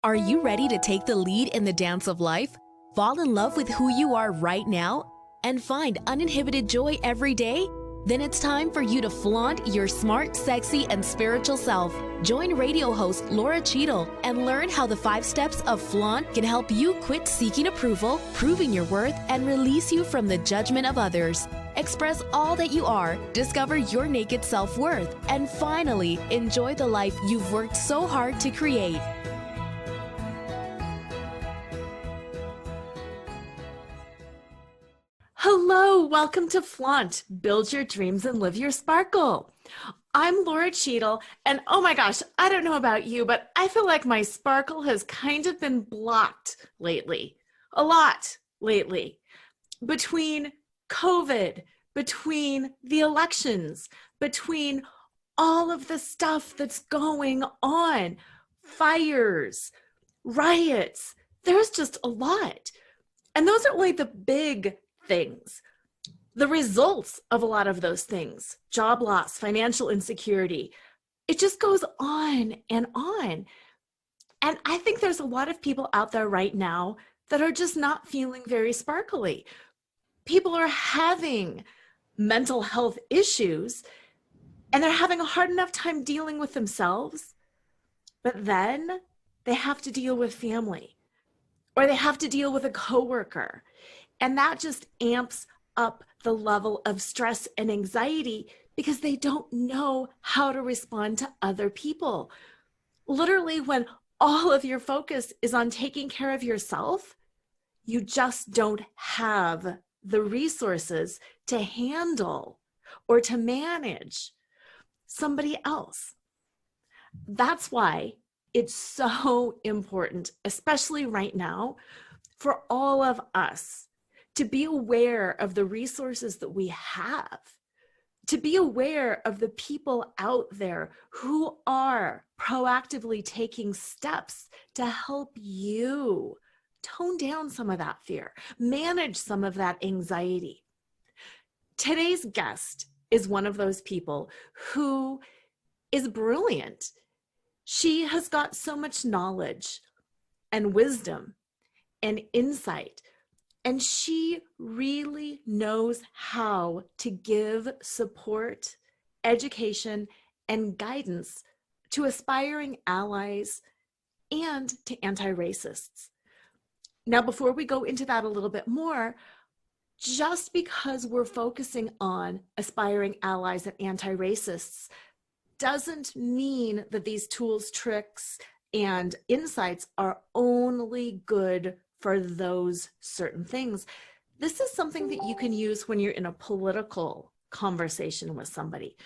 Are you ready to take the lead in the dance of life? Fall in love with who you are right now? And find uninhibited joy every day? Then it's time for you to flaunt your smart, sexy, and spiritual self. Join radio host Laura Cheadle and learn how the 5 steps of flaunt can help you quit seeking approval, proving your worth, and release you from the judgment of others. Express all that you are, discover your naked self-worth, and finally enjoy the life you've worked so hard to create. Hello, welcome to Flaunt, Build Your Dreams and Live Your Sparkle. I'm Laura Cheadle, and oh my gosh, I don't know about you, but I feel like my sparkle has kind of been blocked lately. A lot lately. Between COVID, between the elections, between all of the stuff that's going on, fires, riots, there's just a lot. And those are only the big things. The results of a lot of those things, job loss, financial insecurity, it just goes on and on. And I think there's a lot of people out there right now that are just not feeling very sparkly. People are having mental health issues and they're having a hard enough time dealing with themselves, but then they have to deal with family or they have to deal with a coworker. And that just amps up the level of stress and anxiety because they don't know how to respond to other people. Literally, when all of your focus is on taking care of yourself, you just don't have the resources to handle or to manage somebody else. That's why it's so important, especially right now, for all of us to be aware of the resources that we have, to be aware of the people out there who are proactively taking steps to help you tone down some of that fear, manage some of that anxiety. Today's guest is one of those people who is brilliant. She has got so much knowledge and wisdom and insight. And she really knows how to give support, education, and guidance to aspiring allies and to anti-racists. Now, before we go into that a little bit more, just because we're focusing on aspiring allies and anti-racists doesn't mean that these tools, tricks, and insights are only good for those certain things. This is something that you can use when you're in a political conversation with somebody,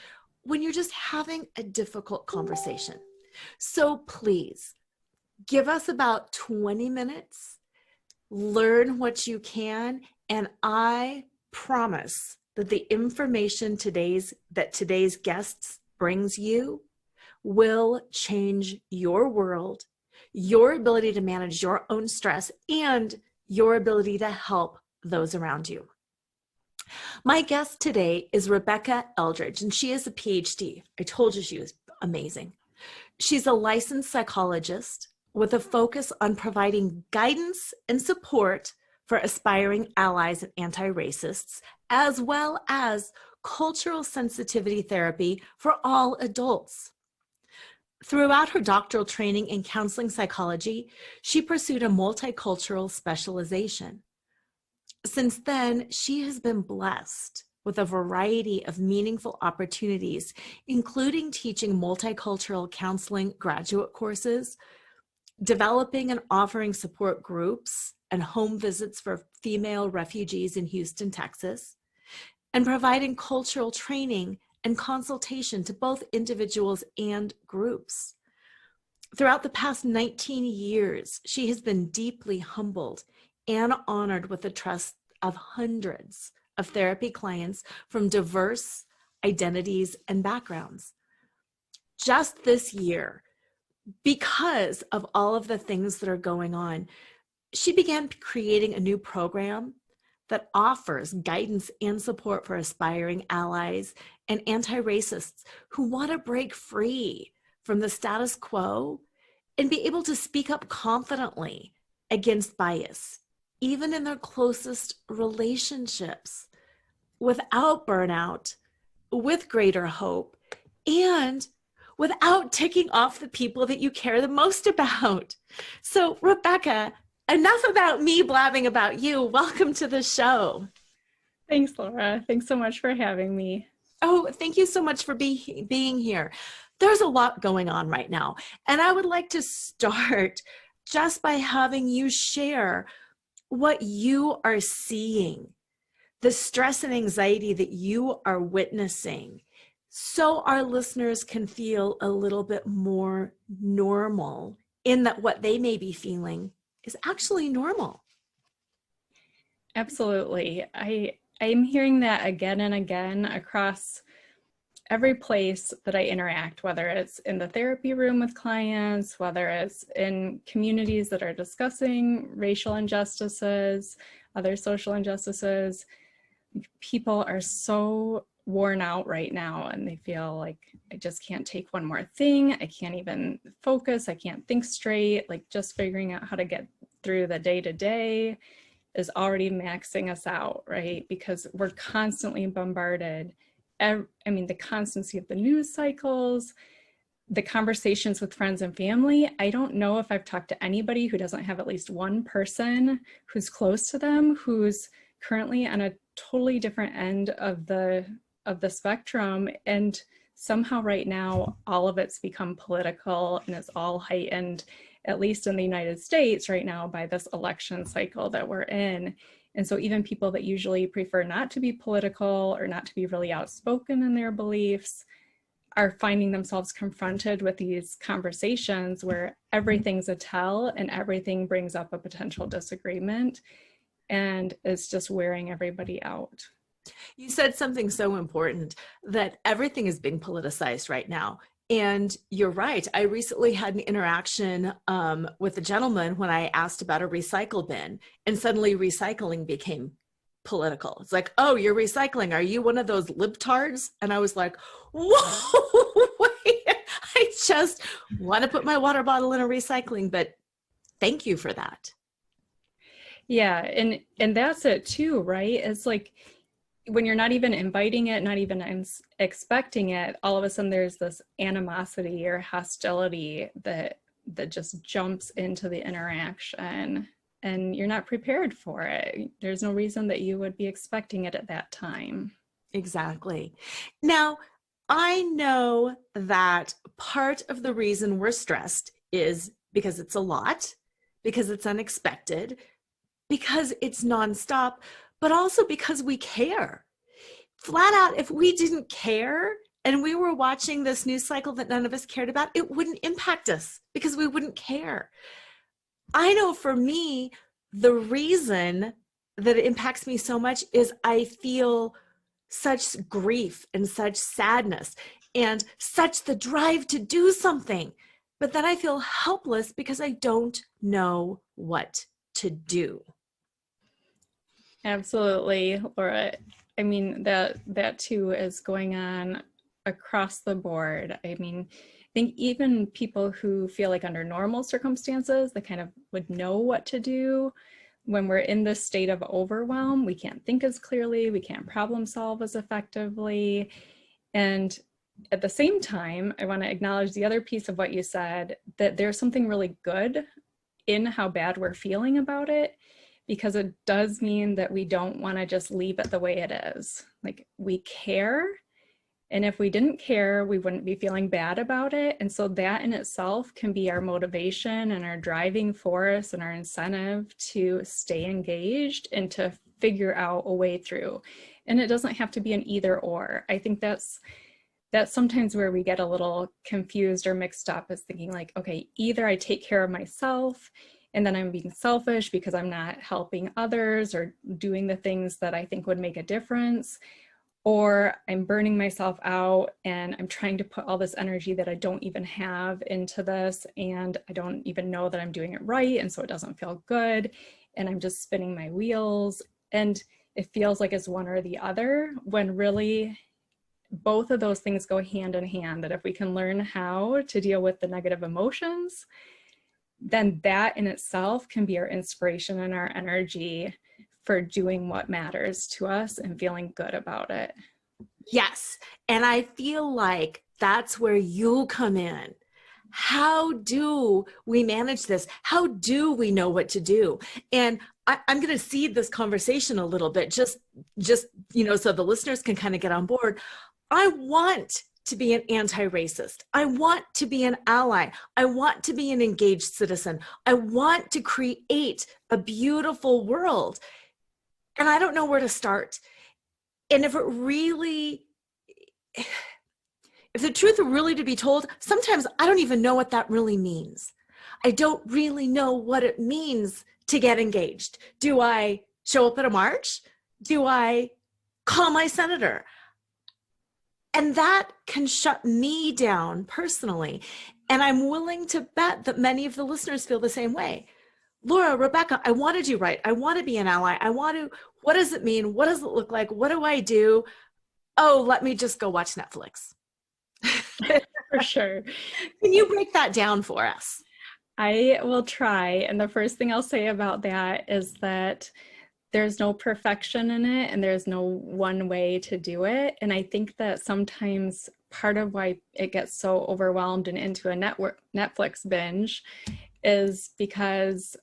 when you're just having a difficult conversation. So please give us about 20 minutes, learn what you can, and I promise that the information that today's guests brings you will change your world, your ability to manage your own stress, and your ability to help those around you. My guest today is Rebecca Eldridge, and she is a PhD. I told you she was amazing. She's a licensed psychologist with a focus on providing guidance and support for aspiring allies and anti-racists, as well as cultural sensitivity therapy for all adults. Throughout her doctoral training in counseling psychology, she pursued a multicultural specialization. Since then, she has been blessed with a variety of meaningful opportunities, including teaching multicultural counseling graduate courses, developing and offering support groups and home visits for female refugees in Houston, Texas, and providing cultural training and consultation to both individuals and groups. Throughout the past 19 years, she has been deeply humbled and honored with the trust of hundreds of therapy clients from diverse identities and backgrounds. Just this year, because of all of the things that are going on, she began creating a new program that offers guidance and support for aspiring allies and anti-racists who want to break free from the status quo and be able to speak up confidently against bias, even in their closest relationships, without burnout, with greater hope, and without ticking off the people that you care the most about. So, Rebecca, enough about me blabbing about you. Welcome to the show. Thanks, Laura. Thanks so much for having me. Oh, thank you so much for being here. There's a lot going on right now, and I would like to start just by having you share what you are seeing, the stress and anxiety that you are witnessing, so our listeners can feel a little bit more normal in that what they may be feeling is actually normal. Absolutely. I'm hearing that again and again across every place that I interact, whether it's in the therapy room with clients, whether it's in communities that are discussing racial injustices, other social injustices. People are so worn out right now, and they feel like, I just can't take one more thing. I can't even focus. I can't think straight. Like, just figuring out how to get through the day to day is already maxing us out, right? Because we're constantly bombarded. The constancy of the news cycles, the conversations with friends and family. I don't know if I've talked to anybody who doesn't have at least one person who's close to them who's currently on a totally different end of the spectrum. And somehow right now, all of it's become political, and it's all heightened, at least in the United States right now, by this election cycle that we're in. And so even people that usually prefer not to be political or not to be really outspoken in their beliefs are finding themselves confronted with these conversations where everything's a tell and everything brings up a potential disagreement, and it's just wearing everybody out. You said something so important, that everything is being politicized right now. And you're right. I recently had an interaction with a gentleman when I asked about a recycle bin, and suddenly recycling became political. It's like, oh, you're recycling. Are you one of those libtards? And I was like, whoa, wait, I just want to put my water bottle in a recycling, but thank you for that. Yeah, and that's it too, right? It's like, when you're not even inviting it, not even expecting it, all of a sudden there's this animosity or hostility that just jumps into the interaction, and you're not prepared for it. There's no reason that you would be expecting it at that time. Exactly. Now, I know that part of the reason we're stressed is because it's a lot, because it's unexpected, because it's nonstop, but also because we care. Flat out, if we didn't care and we were watching this news cycle that none of us cared about, it wouldn't impact us because we wouldn't care. I know for me, the reason that it impacts me so much is I feel such grief and such sadness and such the drive to do something. But then I feel helpless because I don't know what to do. Absolutely, Laura. I mean, that too is going on across the board. I mean, I think even people who feel like under normal circumstances, they kind of would know what to do. When we're in this state of overwhelm, we can't think as clearly, we can't problem solve as effectively. And at the same time, I want to acknowledge the other piece of what you said, that there's something really good in how bad we're feeling about it, because it does mean that we don't want to just leave it the way it is. Like, we care. And if we didn't care, we wouldn't be feeling bad about it. And so that in itself can be our motivation and our driving force and our incentive to stay engaged and to figure out a way through. And it doesn't have to be an either or. I think that's sometimes where we get a little confused or mixed up, is thinking like, okay, either I take care of myself and then I'm being selfish because I'm not helping others or doing the things that I think would make a difference, or I'm burning myself out and I'm trying to put all this energy that I don't even have into this, and I don't even know that I'm doing it right, and so it doesn't feel good, and I'm just spinning my wheels, and it feels like it's one or the other, when really both of those things go hand in hand. That if we can learn how to deal with the negative emotions then that in itself can be our inspiration and our energy for doing what matters to us and feeling good about it. Yes. And I feel like that's where you come in. How do we manage this? How do we know what to do? And I'm going to seed this conversation a little bit, just so the listeners can kind of get on board. I want to be an anti-racist. I want to be an ally. I want to be an engaged citizen. I want to create a beautiful world. And I don't know where to start. And if the truth were really to be told, sometimes I don't even know what that really means. I don't really know what it means to get engaged. Do I show up at a march? Do I call my senator? And that can shut me down personally. And I'm willing to bet that many of the listeners feel the same way. Laura, Rebecca, I want to do right. I want to be an ally. What does it mean? What does it look like? What do I do? Oh, let me just go watch Netflix. For sure. Can you break that down for us? I will try. And the first thing I'll say about that is that there's no perfection in it and there's no one way to do it. And I think that sometimes part of why it gets so overwhelmed and into a Netflix binge is because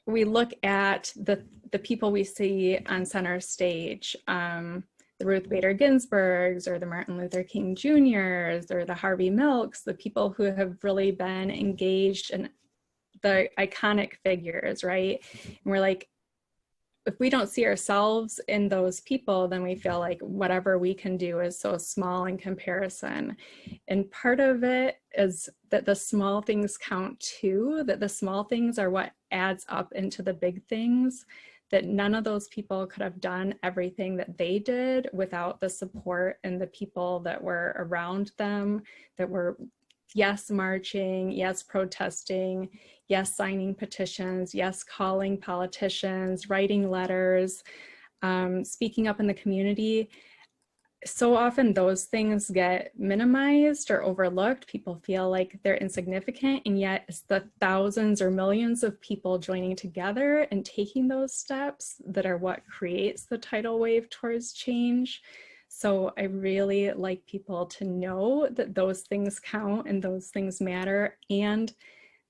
we look at the people we see on center stage, the Ruth Bader Ginsburgs or the Martin Luther King Jr.'s or the Harvey Milks, the people who have really been engaged in the iconic figures, right? And we're like, if we don't see ourselves in those people, then we feel like whatever we can do is so small in comparison. And part of it is that the small things count too, that the small things are what adds up into the big things, that none of those people could have done everything that they did without the support and the people that were around them, that were, yes, marching, yes, protesting, yes, signing petitions, yes, calling politicians, writing letters, speaking up in the community. So often those things get minimized or overlooked. People feel like they're insignificant, and yet it's the thousands or millions of people joining together and taking those steps that are what creates the tidal wave towards change. So I really like people to know that those things count and those things matter, and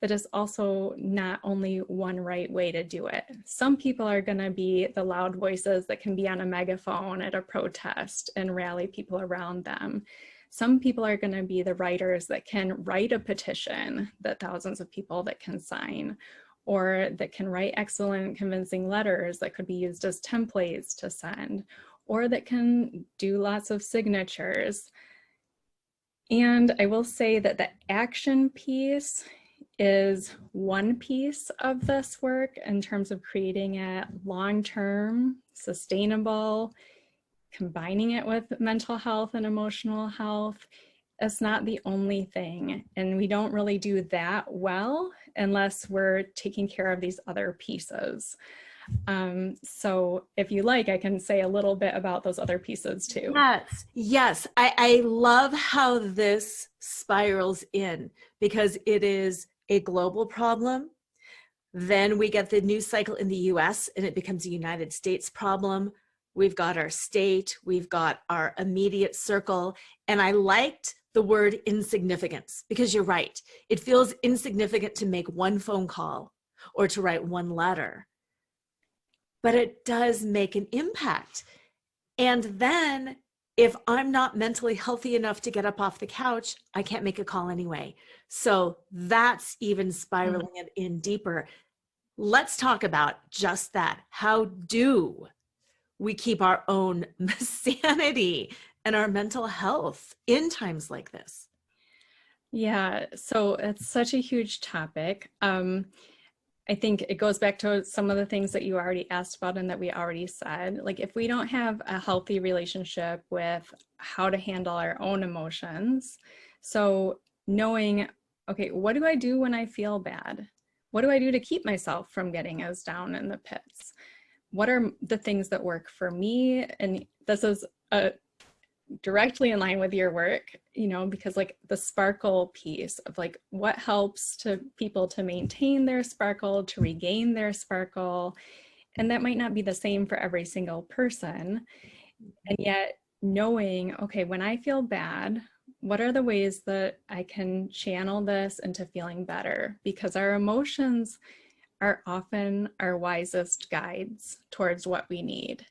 that is also not only one right way to do it. Some people are going to be the loud voices that can be on a megaphone at a protest and rally people around them. Some people are going to be the writers that can write a petition that thousands of people that can sign, or that can write excellent, convincing letters that could be used as templates to send, or that can do lots of signatures. And I will say that the action piece is one piece of this work in terms of creating it long-term, sustainable, combining it with mental health and emotional health. It's not the only thing, and we don't really do that well unless we're taking care of these other pieces. So if you like, I can say a little bit about those other pieces too. Yes. I love how this spirals in, because it is a global problem. Then we get the news cycle in the US and it becomes a United States problem. We've got our state, we've got our immediate circle. And I liked the word insignificance, because you're right. It feels insignificant to make one phone call or to write one letter, but it does make an impact. And then if I'm not mentally healthy enough to get up off the couch, I can't make a call anyway. So that's even spiraling it in deeper. Let's talk about just that. How do we keep our own sanity and our mental health in times like this? Yeah, so it's such a huge topic. I think it goes back to some of the things that you already asked about and that we already said. Like, if we don't have a healthy relationship with how to handle our own emotions, so knowing, okay, what do I do when I feel bad? What do I do to keep myself from getting as down in the pits? What are the things that work for me? And this is directly in line with your work, you know, because like the sparkle piece of like what helps to people to maintain their sparkle, to regain their sparkle. And that might not be the same for every single person. And yet knowing, okay, when I feel bad, what are the ways that I can channel this into feeling better? Because our emotions are often our wisest guides towards what we need.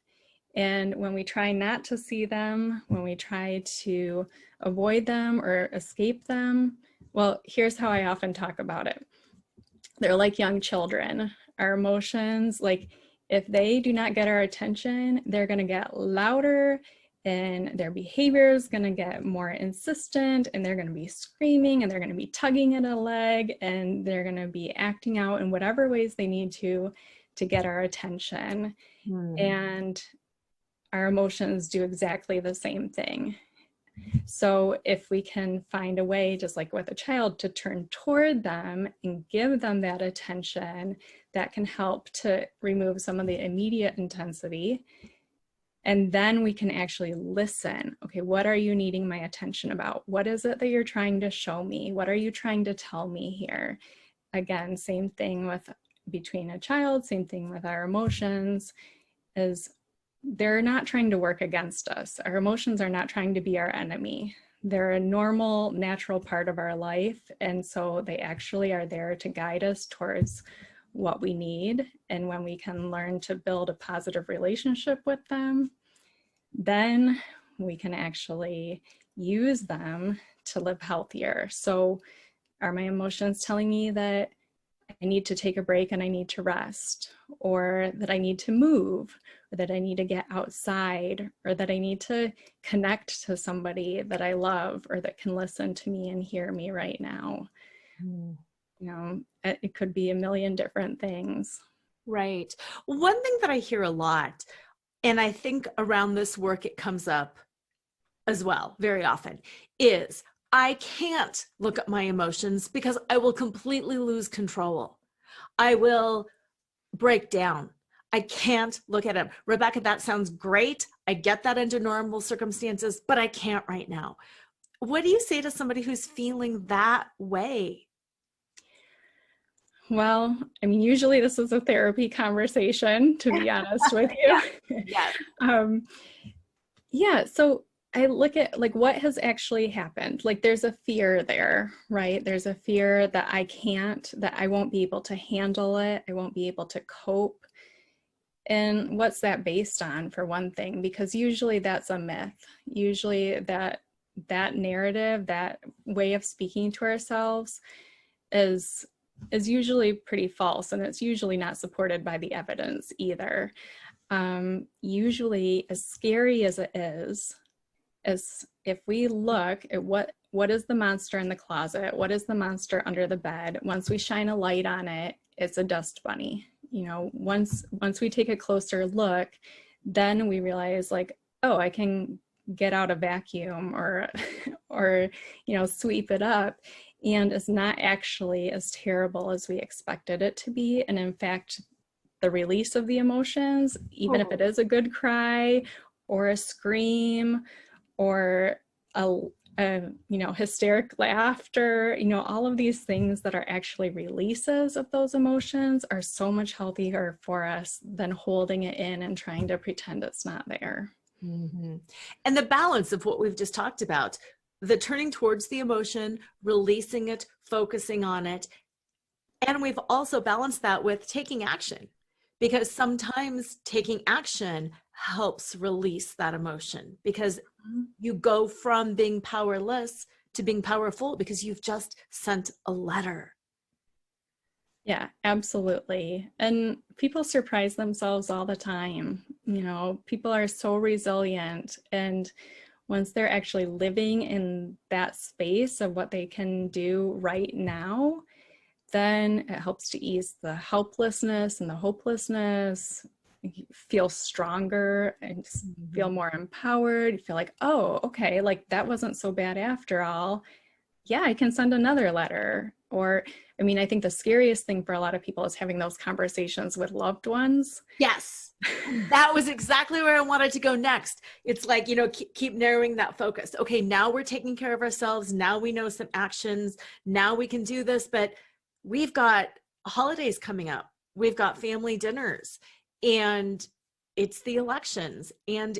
And when we try not to see them, when we try to avoid them or escape them, well, here's how I often talk about it. They're like young children. Our emotions, like if they do not get our attention, they're going to get louder and their behavior is going to get more insistent, and they're going to be screaming, and they're going to be tugging at a leg, and they're going to be acting out in whatever ways they need to get our attention. And our emotions do exactly the same thing. So if we can find a way, just like with a child, to turn toward them and give them that attention, that can help to remove some of the immediate intensity. And then we can actually listen. Okay, what are you needing my attention about? What is it that you're trying to show me? What are you trying to tell me here? Again, same thing with between a child, same thing with our emotions, is they're not trying to work against us. Our emotions are not trying to be our enemy. They're a normal, natural part of our life. And so they actually are there to guide us towards what we need. And when we can learn to build a positive relationship with them, then we can actually use them to live healthier. So are my emotions telling me that I need to take a break and I need to rest, or that I need to move, or that I need to get outside, or that I need to connect to somebody that I love or that can listen to me and hear me right now? You know, it could be a million different things. Right. One thing that I hear a lot, and I think around this work it comes up as well very often, is I can't look at my emotions because I will completely lose control. I will break down. I can't look at them. Rebecca, that sounds great. I get that under normal circumstances, but I can't right now. What do you say to somebody who's feeling that way? Well, I mean, usually this is a therapy conversation, to be honest with you. Yes. Yeah, so I look at like what has actually happened. Like there's a fear there, right? There's a fear that I can't, that I won't be able to handle it. I won't be able to cope. And what's that based on, for one thing? Because usually that's a myth. Usually that narrative, that way of speaking to ourselves is usually pretty false, and it's usually not supported by the evidence either. Usually, as scary as it is, as if we look at what is the monster in the closet, what is the monster under the bed, once we shine a light on it, it's a dust bunny. You know, once we take a closer look, then we realize like, oh, I can get out a vacuum or you know, sweep it up, and it's not actually as terrible as we expected it to be. And in fact, the release of the emotions, even if it is a good cry or a scream or a you know, hysteric laughter, you know, all of these things that are actually releases of those emotions are so much healthier for us than holding it in and trying to pretend it's not there. Mm-hmm. And the balance of what we've just talked about, the turning towards the emotion, releasing it, focusing on it. And we've also balanced that with taking action, because sometimes taking action helps release that emotion, because you go from being powerless to being powerful because you've just sent a letter. Yeah, absolutely. And people surprise themselves all the time. You know, people are so resilient, and once they're actually living in that space of what they can do right now, then it helps to ease the helplessness and the hopelessness. You feel stronger and feel more empowered. You feel like, oh, okay, like that wasn't so bad after all. yeah, I can send another letter. Or, I mean, I think the scariest thing for a lot of people is having those conversations with loved ones. Yes. That was exactly where I wanted to go next. It's like, you know, keep narrowing that focus. Okay, now we're taking care of ourselves. Now we know some actions. Now we can do this, but we've got holidays coming up. We've got family dinners, and it's the elections. And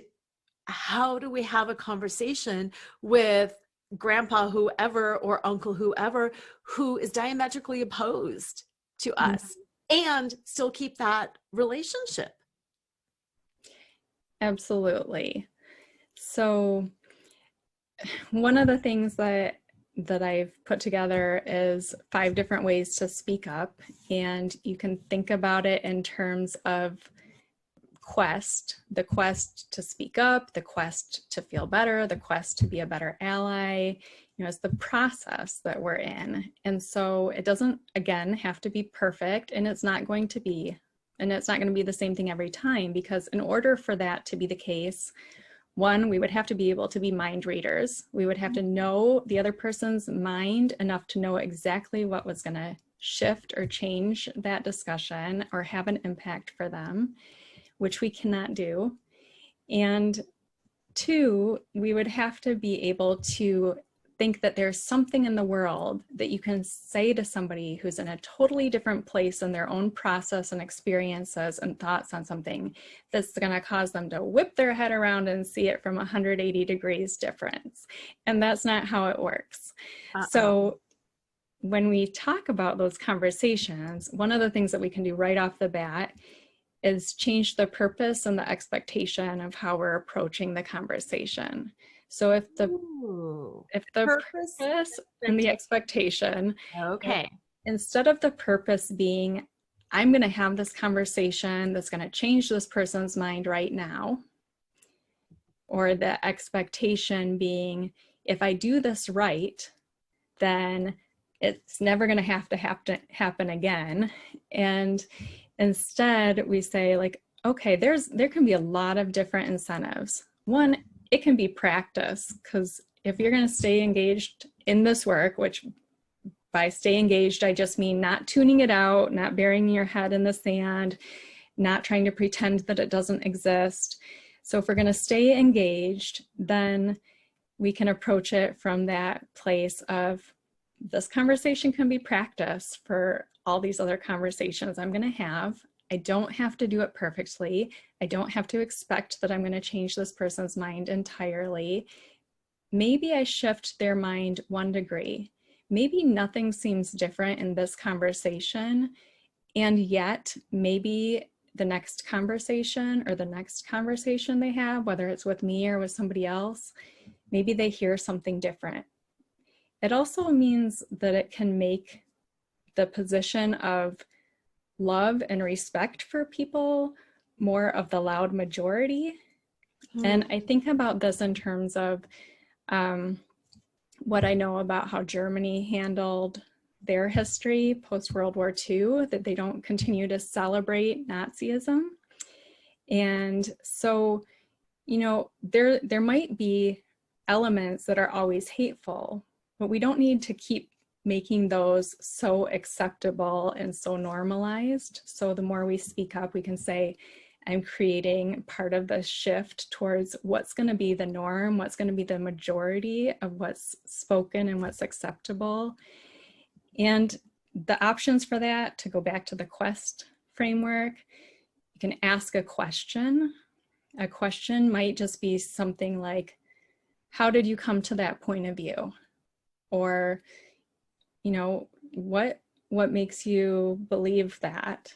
how do we have a conversation with grandpa whoever or uncle whoever who is diametrically opposed to us and still keep that relationship? Absolutely. So one of the things that I've put together is 5 different ways to speak up, and you can think about it in terms of the quest to speak up, the quest to feel better, the quest to be a better ally. You know, it's the process that we're in. And so it doesn't, again, have to be perfect, and it's not going to be the same thing every time, because in order for that to be the case, one, we would have to be able to be mind readers. We would have to know the other person's mind enough to know exactly what was going to shift or change that discussion or have an impact for them, which we cannot do. And 2, we would have to be able to think that there's something in the world that you can say to somebody who's in a totally different place in their own process and experiences and thoughts on something that's going to cause them to whip their head around and see it from 180 degrees difference. And that's not how it works. So when we talk about those conversations, one of the things that we can do right off the bat is change the purpose and the expectation of how we're approaching the conversation. So if the purpose and the expectation, okay, instead of the purpose being, I'm going to have this conversation that's going to change this person's mind right now, or the expectation being, if I do this right, then it's never going to have to happen again. And instead we say, like, okay, there can be a lot of different incentives. One, it can be practice, because if you're going to stay engaged in this work, which by stay engaged, I just mean not tuning it out, not burying your head in the sand, not trying to pretend that it doesn't exist. So if we're going to stay engaged, then we can approach it from that place of, this conversation can be practice for all these other conversations I'm going to have. I don't have to do it perfectly. I don't have to expect that I'm going to change this person's mind entirely. Maybe I shift their mind 1 degree. Maybe nothing seems different in this conversation, and yet maybe the next conversation or the next conversation they have, whether it's with me or with somebody else, maybe they hear something different. It also means that it can make the position of love and respect for people more of the loud majority. And I think about this in terms of what I know about how Germany handled their history post-World War II, that they don't continue to celebrate Nazism. And so, you know, there might be elements that are always hateful, but we don't need to keep making those so acceptable and so normalized. So the more we speak up, we can say, I'm creating part of the shift towards what's going to be the norm, what's going to be the majority of what's spoken and what's acceptable. And the options for that, to go back to the quest framework, you can ask a question. A question might just be something like, how did you come to that point of view? Or, you know, what makes you believe that?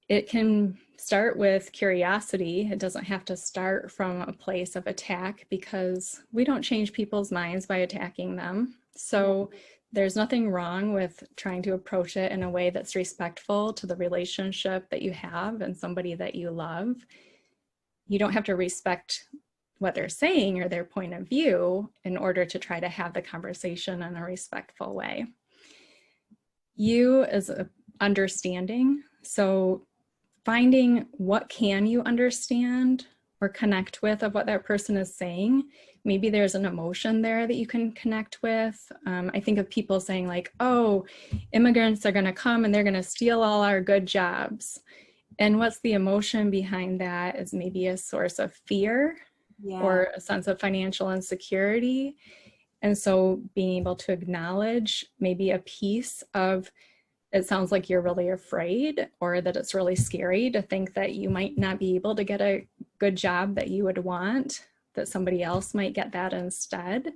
It can start with curiosity. It doesn't have to start from a place of attack, because we don't change people's minds by attacking them. So there's nothing wrong with trying to approach it in a way that's respectful to the relationship that you have and somebody that you love. You don't have to respect what they're saying or their point of view in order to try to have the conversation in a respectful way. You as a understanding, so finding what can you understand or connect with of what that person is saying. Maybe there's an emotion there that you can connect with. I think of people saying like, oh, immigrants are going to come and they're going to steal all our good jobs. And what's the emotion behind that is maybe a source of fear or a sense of financial insecurity. And so being able to acknowledge maybe a piece of, it sounds like you're really afraid, or that it's really scary to think that you might not be able to get a good job that you would want, that somebody else might get that instead.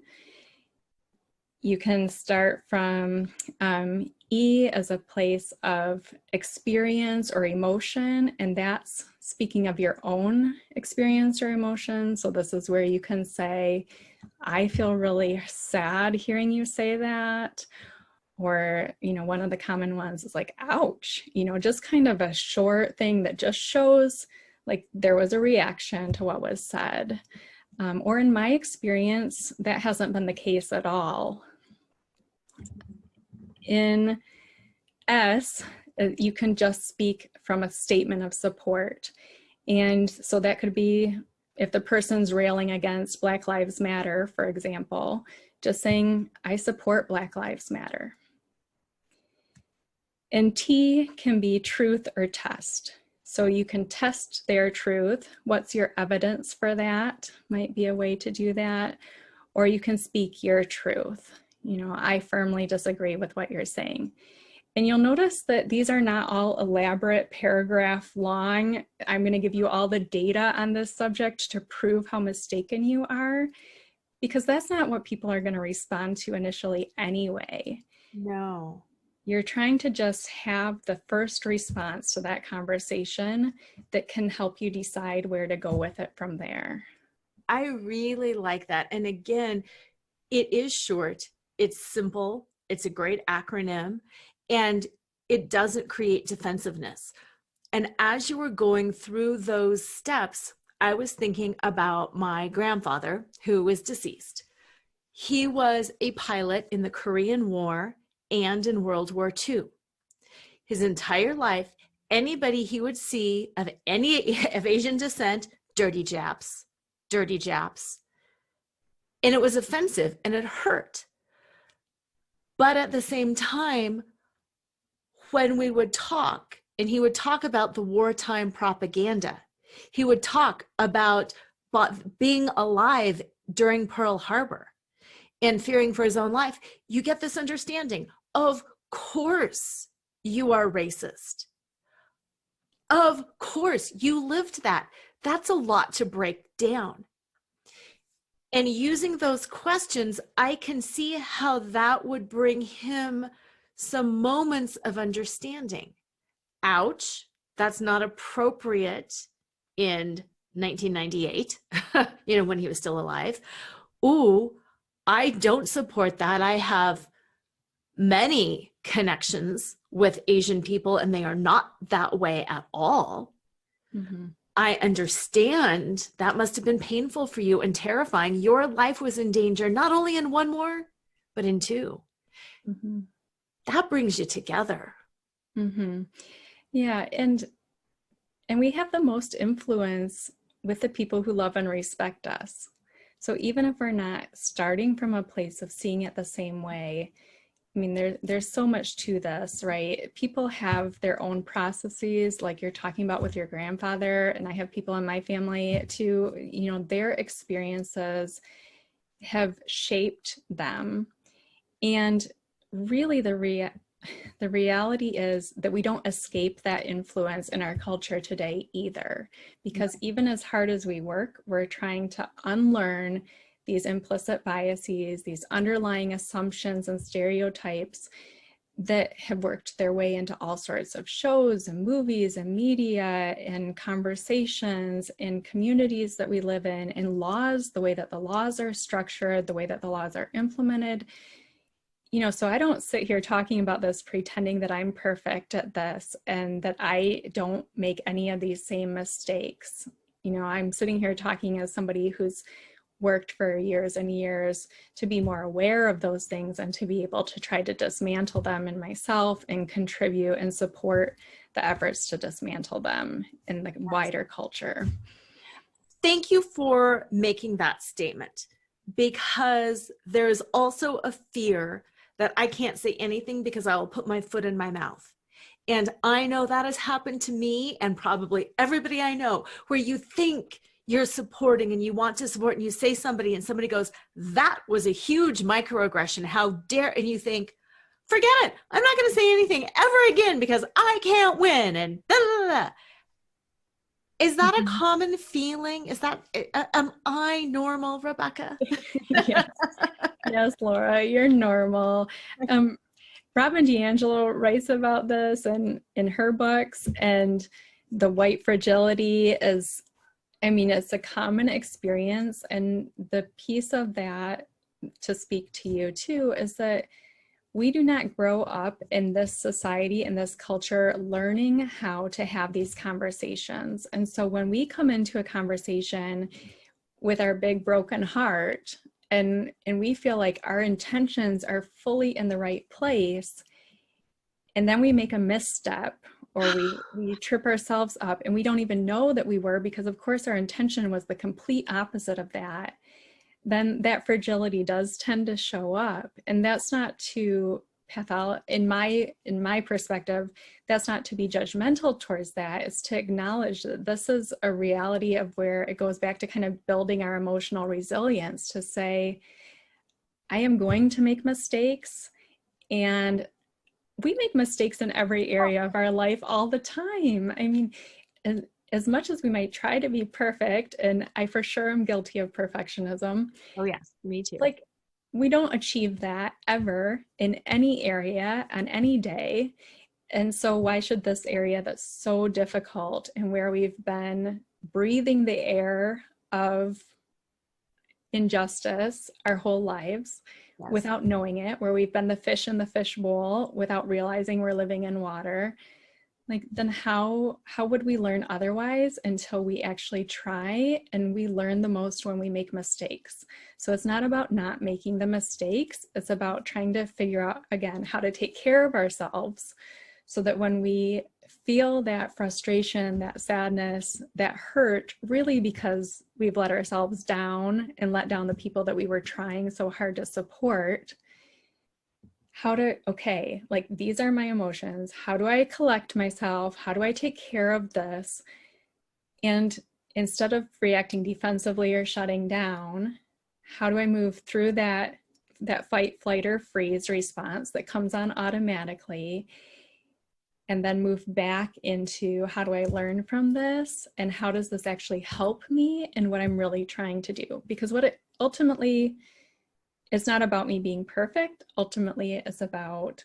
You can start from E as a place of experience or emotion, and that's speaking of your own experience or emotion. So this is where you can say, I feel really sad hearing you say that. Or, you know, one of the common ones is like, ouch, you know, just kind of a short thing that just shows like there was a reaction to what was said. Or in my experience, that hasn't been the case at all. In S, you can just speak from a statement of support. And so that could be if the person's railing against Black Lives Matter, for example, just saying, I support Black Lives Matter. And T can be truth or test. So you can test their truth. What's your evidence for that? Might be a way to do that. Or you can speak your truth. You know, I firmly disagree with what you're saying. And you'll notice that these are not all elaborate paragraph long. I'm going to give you all the data on this subject to prove how mistaken you are, because that's not what people are going to respond to initially anyway. No. You're trying to just have the first response to that conversation that can help you decide where to go with it from there. I really like that. And again, it is short, it's simple, it's a great acronym, and it doesn't create defensiveness. And as you were going through those steps, I was thinking about my grandfather, who was deceased. He was a pilot in the Korean War and in World War II. His entire life, anybody he would see of Asian descent, dirty Japs, dirty Japs. And it was offensive and it hurt. But at the same time, when we would talk, and he would talk about the wartime propaganda, he would talk about being alive during Pearl Harbor and fearing for his own life, you get this understanding. Of course you are racist. Of course you lived that. That's a lot to break down. And using those questions, I can see how that would bring him some moments of understanding. Ouch, that's not appropriate in 1998, you know, when he was still alive. Ooh, I don't support that. I have many connections with Asian people and they are not that way at all. Mm-hmm. I understand that must have been painful for you and terrifying. Your life was in danger, not only in one war, but in two. Mm-hmm. That brings you together. Mm-hmm. Yeah, and we have the most influence with the people who love and respect us. So even if we're not starting from a place of seeing it the same way, I mean, there's so much to this, right? People have their own processes, like you're talking about with your grandfather, and I have people in my family too, you know, their experiences have shaped them. And really the reality is that we don't escape that influence in our culture today either, because even as hard as we work, we're trying to unlearn these implicit biases, these underlying assumptions and stereotypes that have worked their way into all sorts of shows and movies and media and conversations in communities that we live in, and laws, the way that the laws are structured, the way that the laws are implemented. You know, so I don't sit here talking about this pretending that I'm perfect at this and that I don't make any of these same mistakes. You know, I'm sitting here talking as somebody who's worked for years and years to be more aware of those things and to be able to try to dismantle them in myself and contribute and support the efforts to dismantle them in the wider culture. Thank you for making that statement, because there's also a fear that I can't say anything because I will put my foot in my mouth. And I know that has happened to me and probably everybody I know, where you think you're supporting and you want to support and you say somebody and somebody goes, that was a huge microaggression. How dare, and you think, forget it. I'm not going to say anything ever again because I can't win. And blah, blah, blah. Is that a common feeling? Is that, am I normal, Rebecca? Yes. Yes, Laura, you're normal. Robin DiAngelo writes about this in her books, and the white fragility is, I mean, it's a common experience. And the piece of that, to speak to you too, is that we do not grow up in this society, in this culture, learning how to have these conversations. And so when we come into a conversation with our big broken heart, and we feel like our intentions are fully in the right place, and then we make a misstep, or we trip ourselves up, and we don't even know that we were, because of course our intention was the complete opposite of that, then that fragility does tend to show up. And that's not to in my perspective, that's not to be judgmental towards that. It's to acknowledge that this is a reality of where it goes back to kind of building our emotional resilience, to say, I am going to make mistakes, and we make mistakes in every area of our life all the time. I mean, as much as we might try to be perfect, and I for sure am guilty of perfectionism. Oh yes, me too. Like, we don't achieve that ever in any area on any day. And so why should this area that's so difficult, and where we've been breathing the air of injustice our whole lives, yes, without knowing it, where we've been the fish in the fish bowl without realizing we're living in water, like, then how would we learn otherwise until we actually try? And we learn the most when we make mistakes. So it's not about not making the mistakes. It's about trying to figure out, again, how to take care of ourselves, so that when we feel that frustration, that sadness, that hurt, really because we've let ourselves down and let down the people that we were trying so hard to support, okay, like, these are my emotions. How do I collect myself? How do I take care of this? And instead of reacting defensively or shutting down, how do I move through that fight, flight, or freeze response that comes on automatically, and then move back into, how do I learn from this? And how does this actually help me in what I'm really trying to do? Because ultimately, it's not about me being perfect. Ultimately, it's about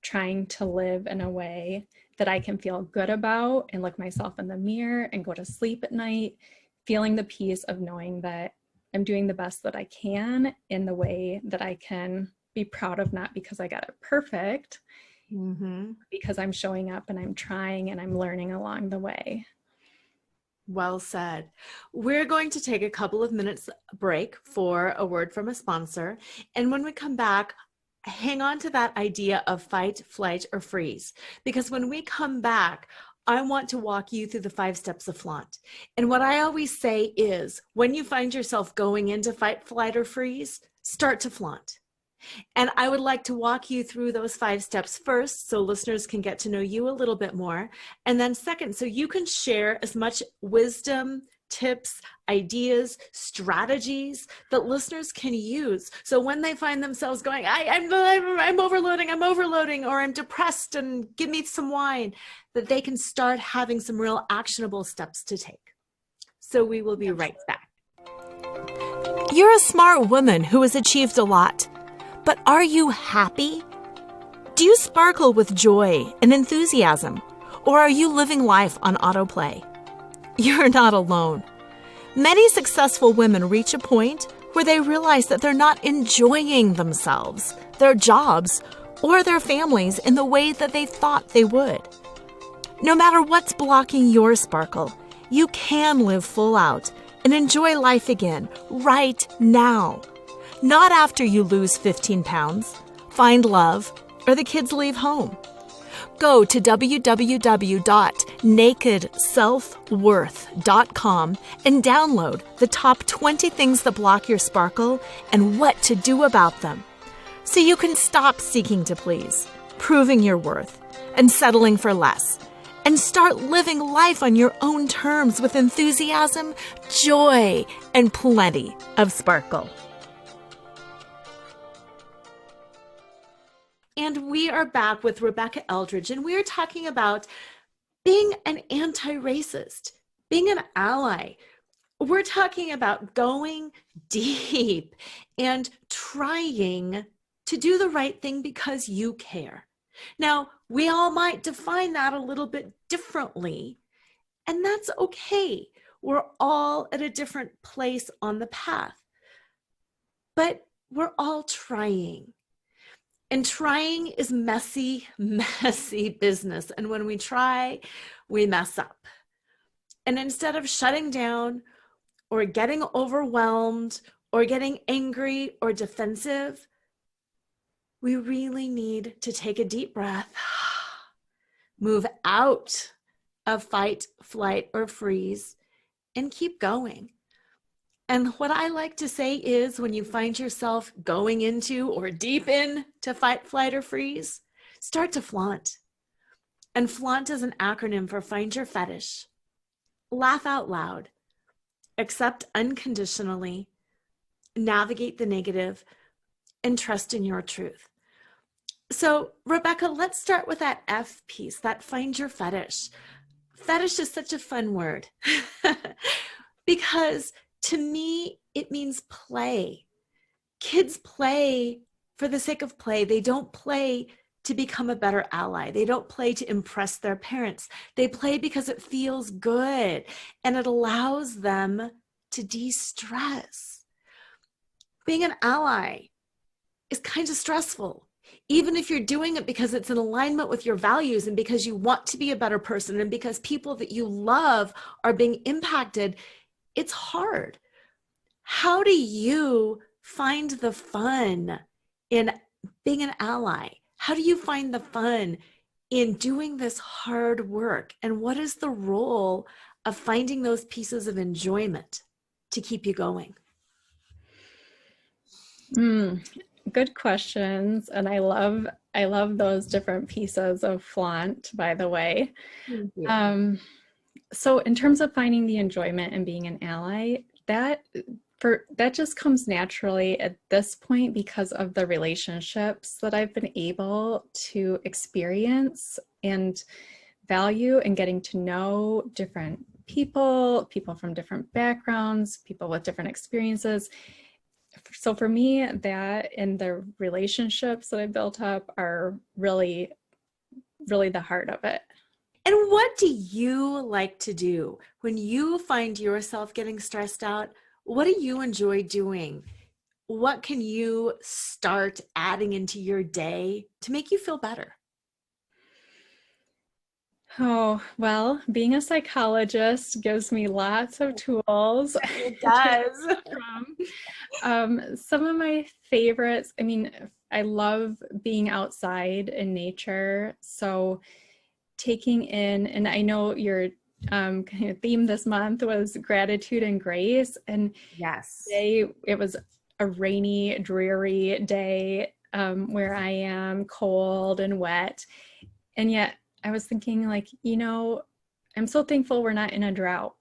trying to live in a way that I can feel good about, and look myself in the mirror and go to sleep at night, feeling the peace of knowing that I'm doing the best that I can in the way that I can be proud of, not because I got it perfect, because I'm showing up and I'm trying and I'm learning along the way. Well said. We're going to take a couple of minutes break for a word from a sponsor. And when we come back, hang on to that idea of fight, flight, or freeze. Because when we come back, I want to walk you through the 5 steps of flaunt. And what I always say is, when you find yourself going into fight, flight, or freeze, start to flaunt. And I would like to walk you through those 5 steps first, so listeners can get to know you a little bit more. And then second, so you can share as much wisdom, tips, ideas, strategies that listeners can use. So when they find themselves going, I'm overloading, or I'm depressed and give me some wine, that they can start having some real actionable steps to take. So we will be right back. You're a smart woman who has achieved a lot. But are you happy? Do you sparkle with joy and enthusiasm, or are you living life on autoplay? You're not alone. Many successful women reach a point where they realize that they're not enjoying themselves, their jobs, or their families in the way that they thought they would. No matter what's blocking your sparkle, you can live full out and enjoy life again right now. Not after you lose 15 pounds, find love, or the kids leave home. Go to www.nakedselfworth.com and download the top 20 things that block your sparkle and what to do about them, so you can stop seeking to please, proving your worth, and settling for less, and start living life on your own terms with enthusiasm, joy, and plenty of sparkle. And we are back with Rebecca Eldridge, and we are talking about being an anti-racist, being an ally. We're talking about going deep and trying to do the right thing because you care. Now, we all might define that a little bit differently, and that's okay. We're all at a different place on the path, but we're all trying. And trying is messy, messy business. And when we try, we mess up. And instead of shutting down or getting overwhelmed or getting angry or defensive, we really need to take a deep breath, move out of fight, flight, or freeze, and keep going. And what I like to say is, when you find yourself going into or deep into fight, flight, or freeze, start to flaunt. And flaunt is an acronym for find your fetish, laugh out loud, accept unconditionally, navigate the negative, and trust in your truth. So, Rebecca, let's start with that F piece, that find your fetish. Fetish is such a fun word because to me, it means play. Kids play for the sake of play. They don't play to become a better ally. They don't play to impress their parents. They play because it feels good and it allows them to de-stress. Being an ally is kind of stressful, even if you're doing it because it's in alignment with your values and because you want to be a better person and because people that you love are being impacted. It's hard. How do you find the fun in being an ally? How do you find the fun in doing this hard work? And what is the role of finding those pieces of enjoyment to keep you going? Good questions. And I love those different pieces of flaunt, by the way. So in terms of finding the enjoyment and being an ally, that just comes naturally at this point because of the relationships that I've been able to experience and value, and getting to know different people from different backgrounds, people with different experiences. So for me, that and the relationships that I built up are really, really the heart of it. And what do you like to do when you find yourself getting stressed out? What do you enjoy doing? What can you start adding into your day to make you feel better? Oh, well, being a psychologist gives me lots of tools. It does. Some of my favorites, I mean, I love being outside in nature. So taking in, and I know your kind of theme this month was gratitude and grace. And yes, today it was a rainy, dreary day where I am, cold and wet. And yet I was thinking, like, I'm so thankful we're not in a drought,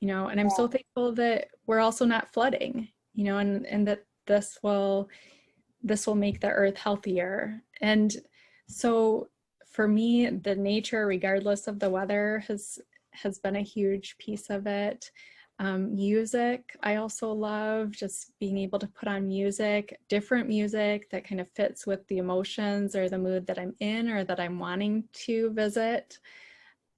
and I'm so thankful that we're also not flooding, and that this will make the earth healthier. And so for me, the nature, regardless of the weather, has been a huge piece of it. Music, I also love just being able to put on different music that kind of fits with the emotions or the mood that I'm in or that I'm wanting to visit.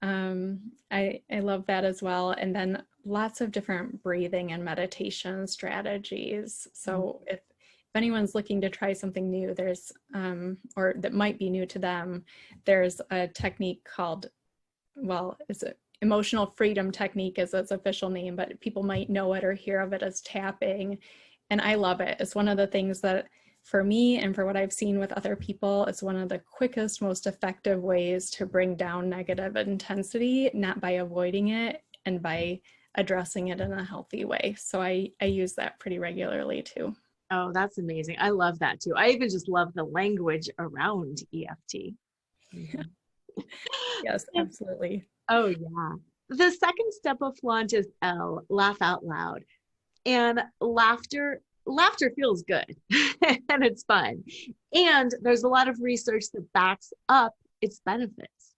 I love that as well. And then lots of different breathing and meditation strategies. So if anyone's looking to try something new, there's, or that might be new to them, there's a technique called, it's an emotional freedom technique is its official name, but people might know it or hear of it as tapping. And I love it. It's one of the things that for me and for what I've seen with other people, it's one of the quickest, most effective ways to bring down negative intensity, not by avoiding it and by addressing it in a healthy way. So I use that pretty regularly too. Oh, that's amazing. I love that too. I even just love the language around EFT. Yes, absolutely. Oh, yeah. The second step of flaunt is L, laugh out loud. And laughter feels good and it's fun. And there's a lot of research that backs up its benefits.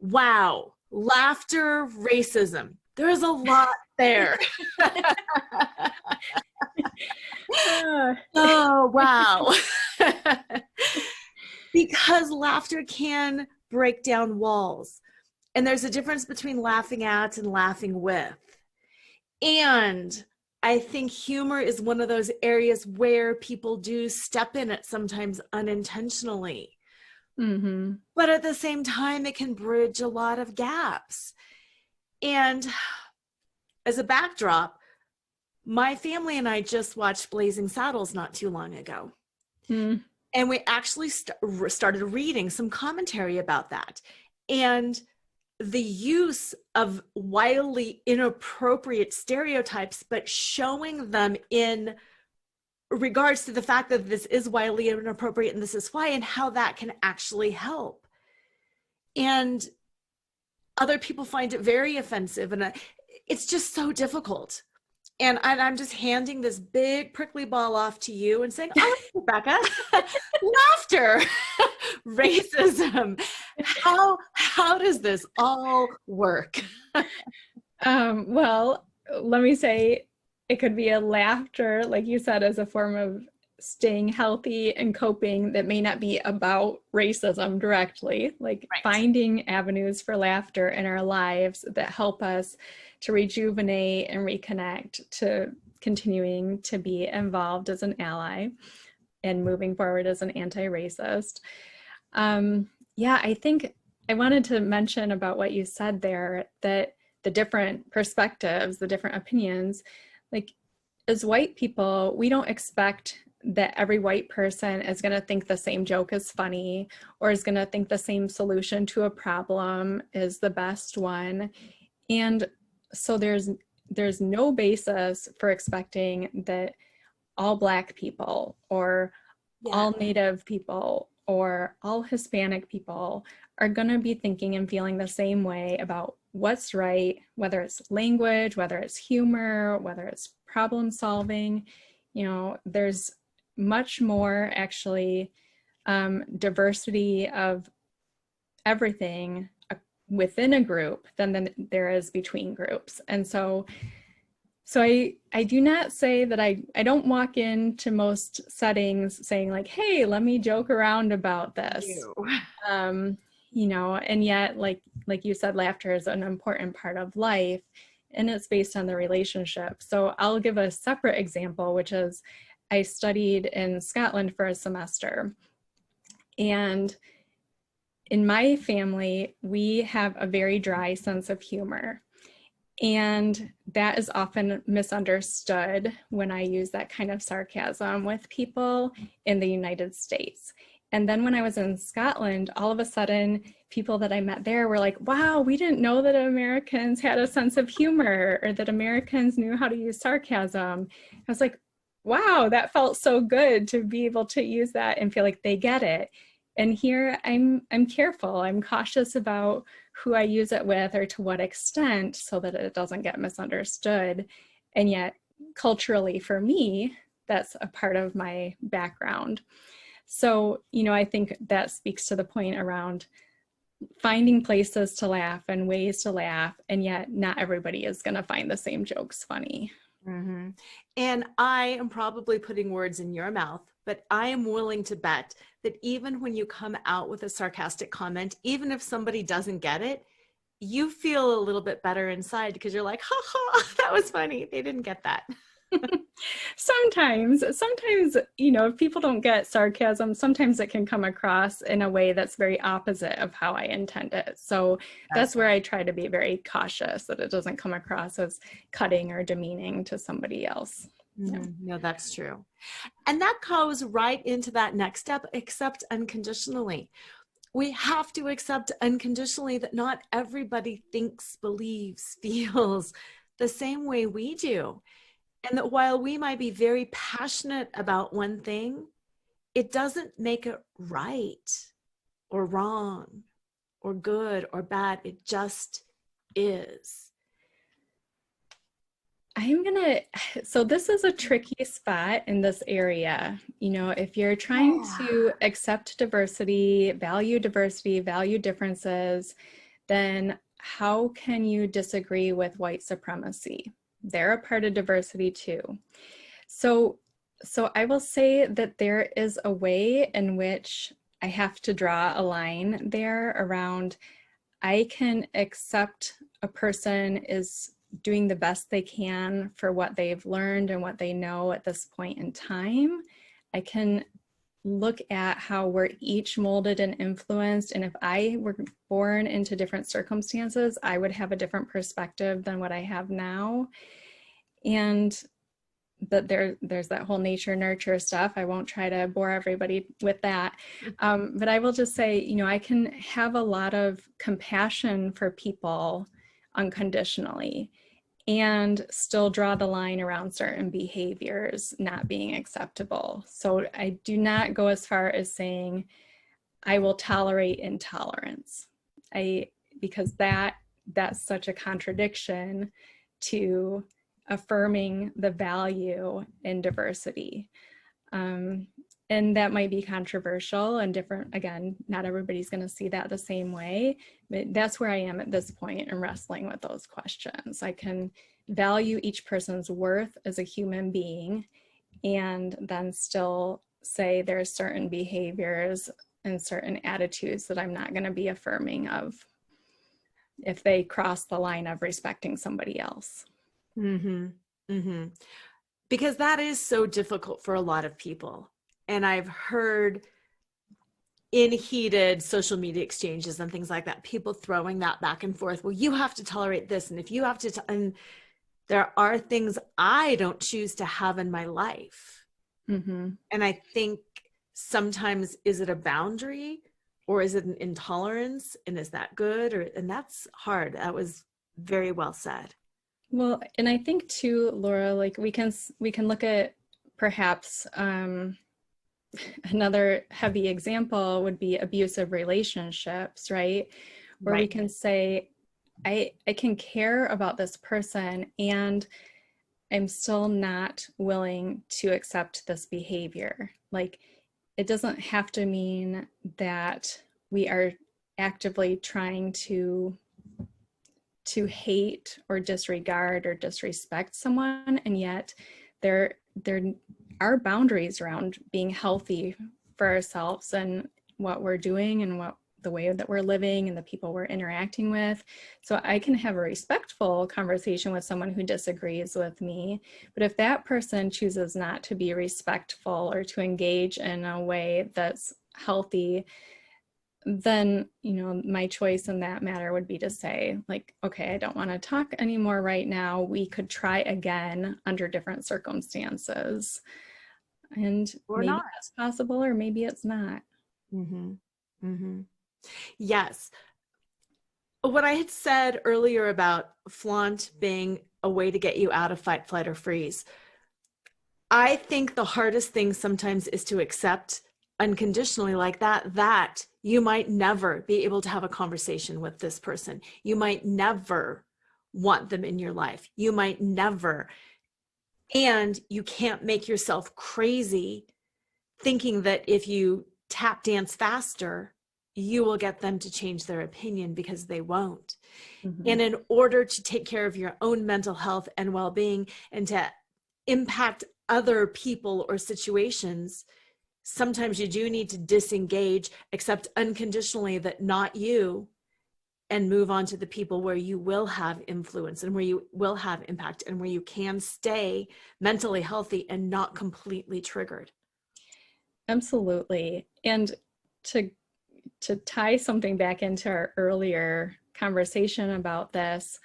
Wow. Laughter, racism. There's a lot there. Oh, wow. Because laughter can break down walls. And there's a difference between laughing at and laughing with. And I think humor is one of those areas where people do step in it sometimes unintentionally. Mm-hmm. But at the same time, it can bridge a lot of gaps. And as a backdrop, my family and I just watched Blazing Saddles not too long ago. Mm. And we actually started reading some commentary about that. And the use of wildly inappropriate stereotypes, but showing them in regards to the fact that this is wildly inappropriate and this is why, and how that can actually help. And other people find it very offensive, and it's just so difficult. And I'm just handing this big prickly ball off to you and saying, oh, Rebecca, laughter, racism. How does this all work? Well, let me say it could be a laughter, like you said, as a form of staying healthy and coping that may not be about racism directly, like Right. finding avenues for laughter in our lives that help us to rejuvenate and reconnect, to continuing to be involved as an ally and moving forward as an anti-racist. Yeah, I think I wanted to mention about what you said there, that the different perspectives, the different opinions, like as white people, we don't expect that every white person is going to think the same joke is funny or is going to think the same solution to a problem is the best one. And so there's no basis for expecting that all Black people or all Native people or all Hispanic people are going to be thinking and feeling the same way about what's right, whether it's language, whether it's humor, whether it's problem solving. You know, there's much more actually diversity of everything within a group than there is between groups. And so I do not say that I don't walk into most settings saying like, hey, let me joke around about this. You know, and yet like you said, laughter is an important part of life and it's based on the relationship. So I'll give a separate example, which is I studied in Scotland for a semester. And in my family, we have a very dry sense of humor. And that is often misunderstood when I use that kind of sarcasm with people in the United States. And then when I was in Scotland, all of a sudden, people that I met there were like, wow, we didn't know that Americans had a sense of humor or that Americans knew how to use sarcasm. I was like, wow, that felt so good to be able to use that and feel like they get it. And here I'm careful, I'm cautious about who I use it with or to what extent so that it doesn't get misunderstood. And yet culturally for me, that's a part of my background. So, you know, I think that speaks to the point around finding places to laugh and ways to laugh, and yet not everybody is going to find the same jokes funny. Mm-hmm. And I am probably putting words in your mouth, but I am willing to bet that even when you come out with a sarcastic comment, even if somebody doesn't get it, you feel a little bit better inside because you're like, ha ha, that was funny. They didn't get that. Sometimes, you know, if people don't get sarcasm, sometimes it can come across in a way that's very opposite of how I intend it. So that's where I try to be very cautious that it doesn't come across as cutting or demeaning to somebody else. No, that's true. And that goes right into that next step, accept unconditionally. We have to accept unconditionally that not everybody thinks, believes, feels the same way we do. And that while we might be very passionate about one thing, it doesn't make it right or wrong or good or bad. It just is. So this is a tricky spot in this area. You know, if you're trying to accept diversity, value differences, then how can you disagree with white supremacy? They're a part of diversity too. So I will say that there is a way in which I have to draw a line there around, I can accept a person is doing the best they can for what they've learned and what they know at this point in time. I can look at how we're each molded and influenced. And if I were born into different circumstances, I would have a different perspective than what I have now. And that there's that whole nature nurture stuff. I won't try to bore everybody with that. But I will just say, you know, I can have a lot of compassion for people unconditionally and still draw the line around certain behaviors not being acceptable. So I do not go as far as saying I will tolerate intolerance. Because that's such a contradiction to affirming the value in diversity. And that might be controversial and different. Again, not everybody's going to see that the same way, but that's where I am at this point in wrestling with those questions. I can value each person's worth as a human being and then still say there's certain behaviors and certain attitudes that I'm not going to be affirming of if they cross the line of respecting somebody else. Because that is so difficult for a lot of people. And I've heard in heated social media exchanges and things like that, people throwing that back and forth. Well, you have to tolerate this. And if you have to, and there are things I don't choose to have in my life. And I think sometimes, is it a boundary or is it an intolerance? And is that good? And that's hard. That was very well said. Well, and I think too, Laura, like we can look at perhaps another heavy example would be abusive relationships, right? Where we can say, I can care about this person and I'm still not willing to accept this behavior. Like, it doesn't have to mean that we are actively trying to hate or disregard or disrespect someone, and yet there are boundaries around being healthy for ourselves and what we're doing and what the way that we're living and the people we're interacting with. So I can have a respectful conversation with someone who disagrees with me, but if that person chooses not to be respectful or to engage in a way that's healthy, then, you know, my choice in that matter would be to say, like, okay, I don't want to talk anymore right now. We could try again under different circumstances. And or maybe not. That's possible, or maybe it's not. Yes. What I had said earlier about flaunt being a way to get you out of fight, flight, or freeze, I think the hardest thing sometimes is to accept unconditionally like that you might never be able to have a conversation with this person. You might never want them in your life. You might never. And you can't make yourself crazy thinking that if you tap dance faster, you will get them to change their opinion, because they won't. And in order to take care of your own mental health and well-being and to impact other people or situations, sometimes you do need to disengage, accept unconditionally that not you, and move on to the people where you will have influence and where you will have impact and where you can stay mentally healthy and not completely triggered. Absolutely. And to tie something back into our earlier conversation about this,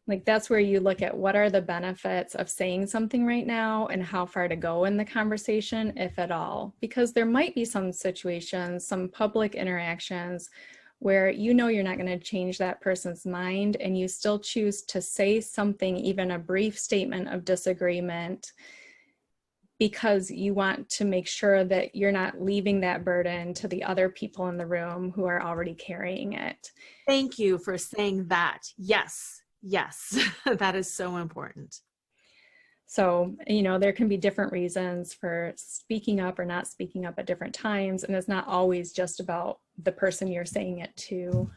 Like that's where you look at what are the benefits of saying something right now and how far to go in the conversation, if at all. Because there might be some situations, some public interactions where you know you're not going to change that person's mind and you still choose to say something, even a brief statement of disagreement, because you want to make sure that you're not leaving that burden to the other people in the room who are already carrying it. Thank you for saying that. Yes. Yes, that is so important. So, you know, there can be different reasons for speaking up or not speaking up at different times. And it's not always just about the person you're saying it to.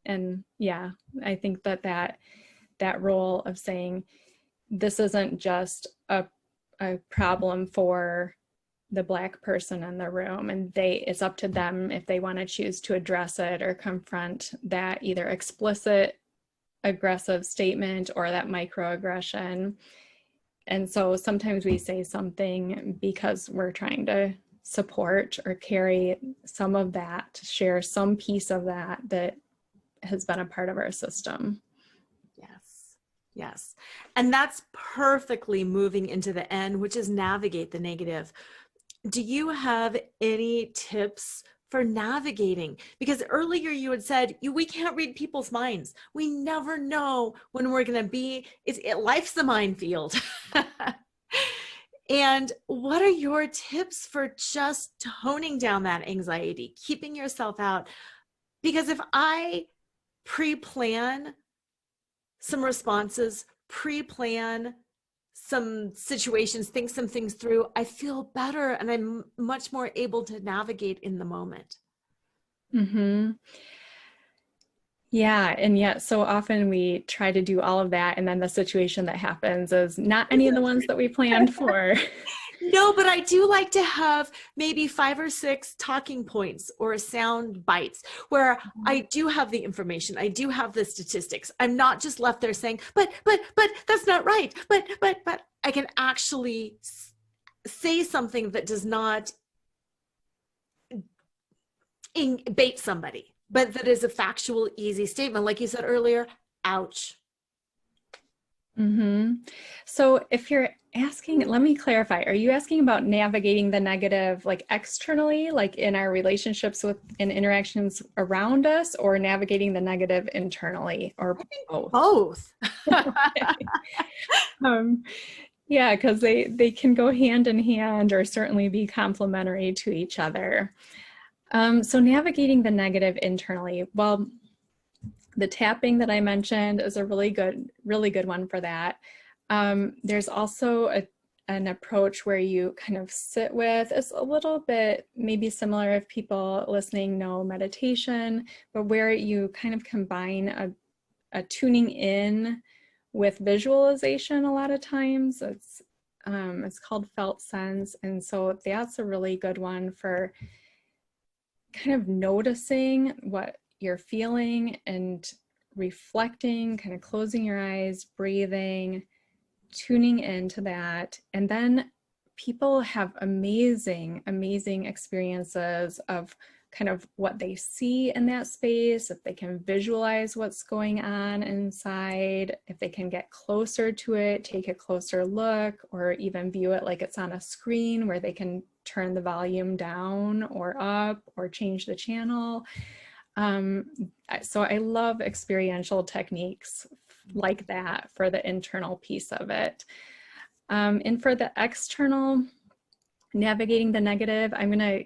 And yeah, I think that role of saying this isn't just a problem for the Black person in the room, and it's up to them if they want to choose to address it or confront that either explicit aggressive statement or that microaggression. And so sometimes we say something because we're trying to support or carry some of that, to share some piece of that has been a part of our system. Yes. Yes. And that's perfectly moving into the end, which is navigate the negative. Do you have any tips for navigating? Because earlier you had said, we can't read people's minds. We never know when we're going to be, life's the minefield. And what are your tips for just toning down that anxiety, keeping yourself out? Because if I pre-plan some responses, pre-plan some situations, think some things through, I feel better and I'm much more able to navigate in the moment. Mm-hmm. Yeah. And yet so often we try to do all of that, and then the situation that happens is not any of the ones that we planned for. No, but I do like to have maybe 5 or 6 talking points or sound bites where I do have the information. I do have the statistics. I'm not just left there saying, but that's not right. But I can actually say something that does not bait somebody, but that is a factual, easy statement. Like you said earlier, ouch. Mm-hmm. So if you're asking, let me clarify, are you asking about navigating the negative like externally, like in our relationships with and interactions around us, or navigating the negative internally, or both? Both. Yeah, because they can go hand in hand or certainly be complementary to each other. So navigating the negative internally, well, the tapping that I mentioned is a really good one for that. There's also an approach where you kind of sit with, it's a little bit maybe similar if people listening know meditation, but where you kind of combine a tuning in with visualization a lot of times. It's called felt sense. And so that's a really good one for kind of noticing what you're feeling and reflecting, kind of closing your eyes, breathing, tuning into that. And then people have amazing experiences of kind of what they see in that space, if they can visualize what's going on inside, if they can get closer to it, take a closer look, or even view it like it's on a screen where they can turn the volume down or up or change the channel. So I love experiential techniques like that for the internal piece of it. And for the external, navigating the negative, I'm going to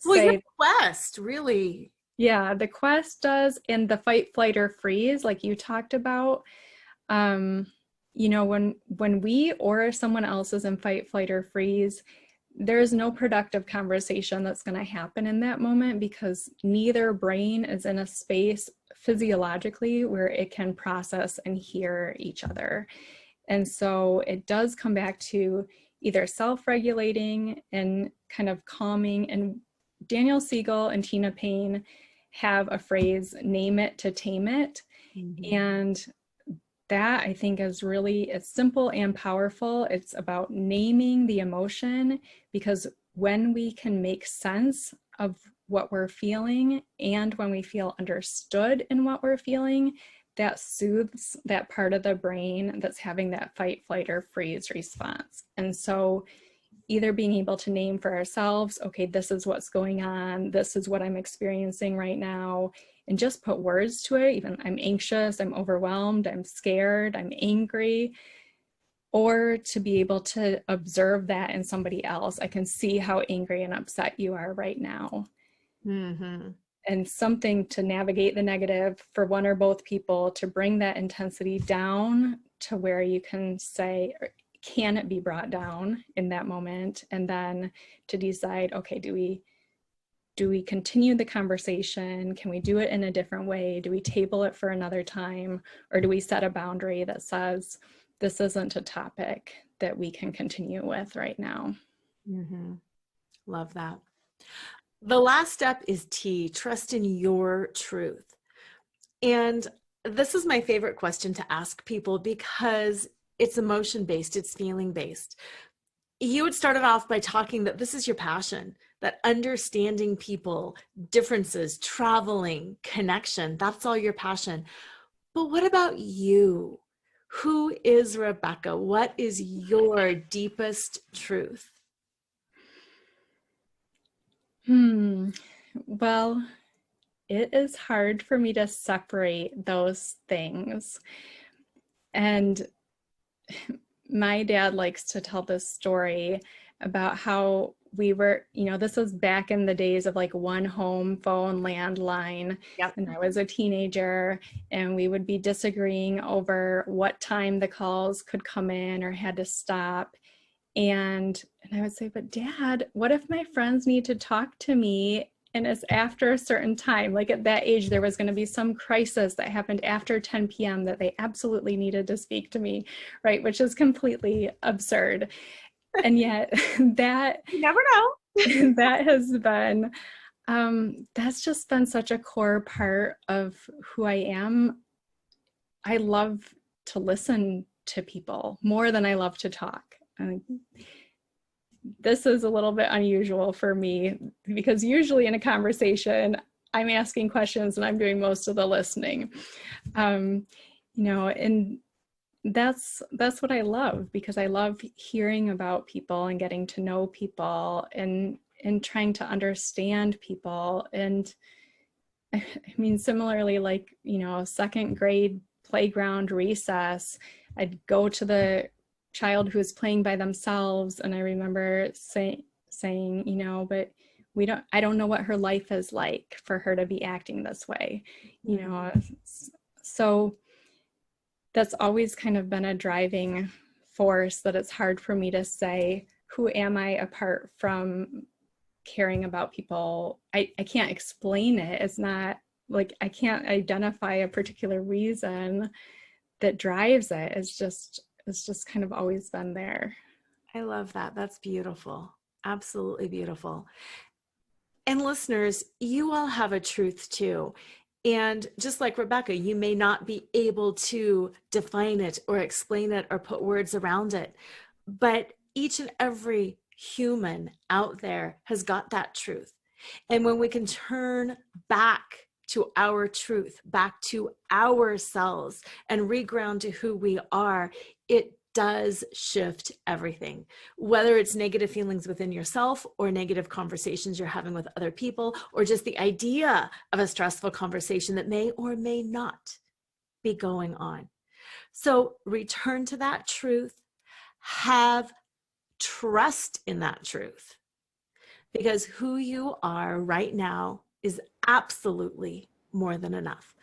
say, your quest, really. Yeah, the quest does, and the fight, flight, or freeze, like you talked about. You know, when we or someone else is in fight, flight, or freeze, there is no productive conversation that's going to happen in that moment, because neither brain is in a space physiologically where it can process and hear each other. And so it does come back to either self-regulating and kind of calming. And Daniel Siegel and Tina Payne have a phrase, name it to tame it. Mm-hmm. And that, I think, is really, it's simple and powerful. It's about naming the emotion, because when we can make sense of what we're feeling and when we feel understood in what we're feeling, that soothes that part of the brain that's having that fight, flight, or freeze response. And so either being able to name for ourselves, okay, this is what's going on, this is what I'm experiencing right now, and just put words to it. Even I'm anxious, I'm overwhelmed, I'm scared, I'm angry. Or to be able to observe that in somebody else. I can see how angry and upset you are right now. Mm-hmm. And something to navigate the negative for one or both people, to bring that intensity down to where you can say, can it be brought down in that moment? And then to decide, okay, do we continue the conversation? Can we do it in a different way? Do we table it for another time? Or do we set a boundary that says, this isn't a topic that we can continue with right now? Mm-hmm. Love that. The last step is T, trust in your truth. And this is my favorite question to ask people because it's emotion-based, it's feeling-based. You had started off by talking that this is your passion, that understanding people, differences, traveling, connection, that's all your passion. But what about you? Who is Rebecca? What is your deepest truth? Well, it is hard for me to separate those things. And my dad likes to tell this story about how we were, this was back in the days of like one home phone landline. Yep. And I was a teenager, and we would be disagreeing over what time the calls could come in or had to stop. And I would say, but Dad, what if my friends need to talk to me and it's after a certain time? Like at that age, there was going to be some crisis that happened after 10 p.m. that they absolutely needed to speak to me, right? Which is completely absurd. And yet that, You never know. that has been, that's just been such a core part of who I am. I love to listen to people more than I love to talk. This is a little bit unusual for me because usually in a conversation, I'm asking questions and I'm doing most of the listening. And that's what I love, because I love hearing about people and getting to know people and trying to understand people. And I mean, similarly, like, second grade playground recess, I'd go to the child who was playing by themselves, and I remember saying, but I don't know what her life is like for her to be acting this way, so that's always kind of been a driving force, that it's hard for me to say, who am I apart from caring about people? I can't explain it. It's not like I can't identify a particular reason that drives it. It's just kind of always been there. I love that. That's beautiful. Absolutely beautiful. And listeners, you all have a truth too. And just like Rebecca, you may not be able to define it or explain it or put words around it, but each and every human out there has got that truth. And when we can turn back to our truth, back to ourselves, and reground to who we are, it does shift everything. Whether it's negative feelings within yourself or negative conversations you're having with other people, or just the idea of a stressful conversation that may or may not be going on. So return to that truth, have trust in that truth, because who you are right now is absolutely more than enough.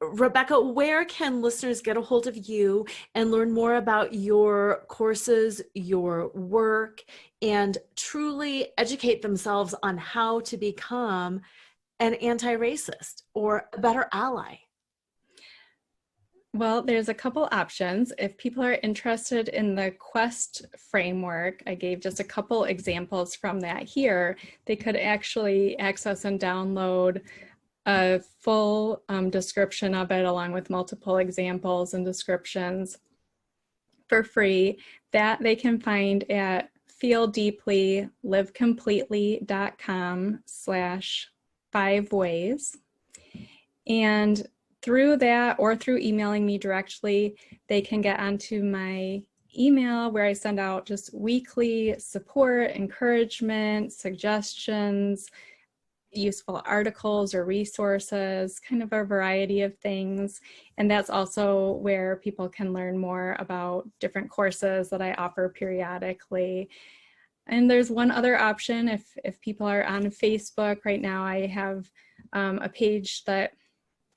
Rebecca, where can listeners get a hold of you and learn more about your courses, your work, and truly educate themselves on how to become an anti-racist or a better ally? Well, there's a couple options. If people are interested in the Quest framework, I gave just a couple examples from that here. They could actually access and download a full description of it, along with multiple examples and descriptions for free, that they can find at feeldeeply.livecompletely.com/5ways. And through that or through emailing me directly, they can get onto my email where I send out just weekly support, encouragement, suggestions, useful articles or resources, kind of a variety of things. And that's also where people can learn more about different courses that I offer periodically. And there's one other option if people are on Facebook right now. I have a page, that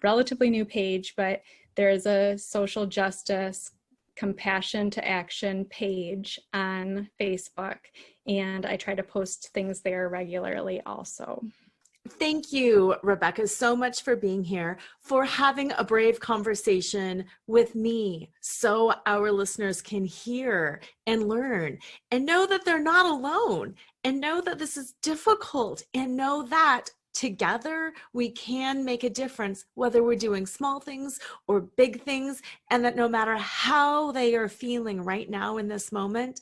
relatively new page, but there's a social justice compassion to action page on Facebook, and I try to post things there regularly also. Thank you, Rebecca, so much for being here, for having a brave conversation with me so our listeners can hear and learn and know that they're not alone, and know that this is difficult, and know that together we can make a difference, whether we're doing small things or big things, and that no matter how they are feeling right now in this moment,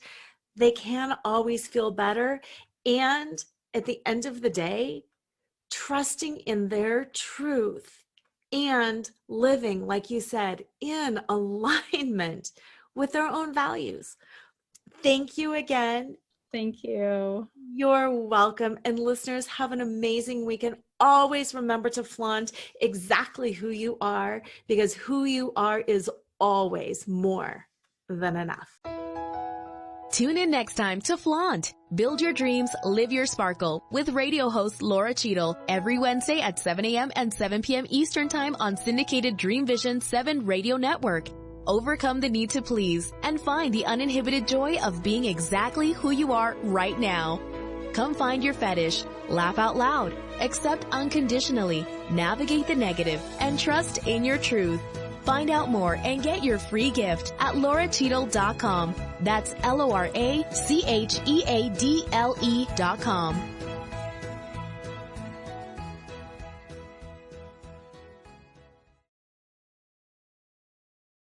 they can always feel better. And at the end of the day, trusting in their truth and living, like you said, in alignment with their own values. Thank you again. Thank you. You're welcome. And listeners, have an amazing weekend. Always remember to flaunt exactly who you are, because who you are is always more than enough. Tune in next time to Flaunt. Build your dreams, live your sparkle with radio host Laura Cheadle every Wednesday at 7 a.m. and 7 p.m. Eastern Time on syndicated Dream Vision 7 radio network. Overcome the need to please and find the uninhibited joy of being exactly who you are right now. Come find your fetish, laugh out loud, accept unconditionally, navigate the negative, and trust in your truth. Find out more and get your free gift at lauracheadle.com. That's LORACHEADLE.com.